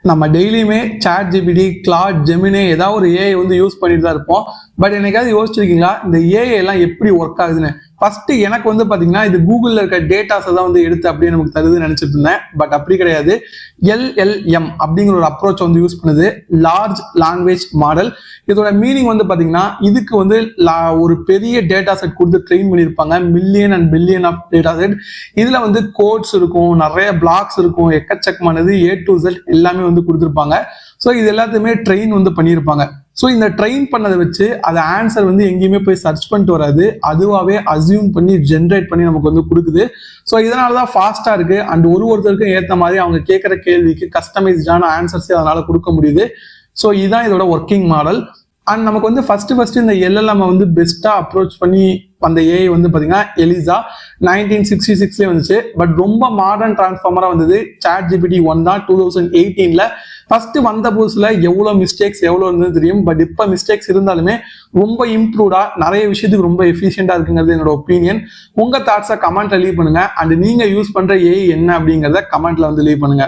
நம்ம டெய்லியுமே chat GPT, Claude, Gemini ஏதாவது ஒரு ஏஐ வந்து யூஸ் பண்ணிட்டு தான் இருப்போம். பட் என்னைக்காவது யோசிச்சிருக்கீங்களா இந்த ஏஐ எல்லாம் எப்படி ஒர்க் ஆகுதுன்னு? ஃபர்ஸ்ட் எனக்கு வந்து பாத்தீங்கன்னா இது கூகுள்ல இருக்க டேட்டாஸை தான் வந்து எடுத்து அப்படியே நமக்கு தருதுன்னு நினைச்சிட்டு இருந்தேன். பட் அப்படி கிடையாது. LLM அப்படிங்கிற ஒரு அப்ரோச் வந்து யூஸ் பண்ணுது, லார்ஜ் லாங்குவேஜ் மாடல். இதோட மீனிங் வந்து பாத்தீங்கன்னா இதுக்கு வந்து ஒரு பெரிய டேட்டா செட் கொடுத்து ட்ரெயின் பண்ணியிருப்பாங்க, million and billion of data set. இதுல வந்து கோட்ஸ் இருக்கும், நிறைய பிளாக்ஸ் இருக்கும், எக்கச்சக்கமானது A to Z எல்லாமே வந்து கொடுத்துருப்பாங்க. ஸோ இது எல்லாத்தையுமே ட்ரெயின் வந்து பண்ணியிருப்பாங்க. ஸோ இந்த ட்ரெயின் பண்ணதை வச்சு அதை ஆன்சர் வந்து எங்கேயுமே போய் சர்ச் பண்ணிட்டு வராது, அதுவாகவே அசியூம் பண்ணி ஜென்ரேட் பண்ணி நமக்கு வந்து கொடுக்குது. ஸோ இதனால தான் ஃபாஸ்ட்டாக இருக்கு அண்ட் ஒருத்தருக்கும் ஏற்ற மாதிரி அவங்க கேட்குற கேள்விக்கு கஸ்டமைஸ்டான ஆன்சர்ஸே அதனால கொடுக்க முடியுது. ஸோ இதுதான் இதோட ஒர்க்கிங் மாடல். அண்ட் நமக்கு வந்து ஃபர்ஸ்ட் இந்த LLM வந்து பெஸ்டா அப்ரோச் பண்ணி அந்த ஏஐ வந்து பாத்தீங்கன்னா எலிசா 1966 வந்துச்சு. பட் ரொம்ப மாடர்ன் டிரான்ஸ்ஃபார்மரா வந்தது சாட் ஜிபிடி 1 தான் 2018. ஃபர்ஸ்ட் வந்த புதுசுல எவ்வளவு மிஸ்டேக்ஸ் இருந்தது தெரியும். பட் இப்ப மிஸ்டேக்ஸ் இருந்தாலுமே ரொம்ப இம்ப்ரூவ்டா நிறைய விஷயத்துக்கு ரொம்ப எஃபிஷியன்டா இருக்குங்கிறது என்னோட ஒப்பீனியன். உங்க தாட்ஸை கமெண்ட்ல லீவ் பண்ணுங்க அண்ட் நீங்க யூஸ் பண்ற ஏஐ என்ன அப்படிங்கறத கமெண்ட்ல வந்து லீவ் பண்ணுங்க.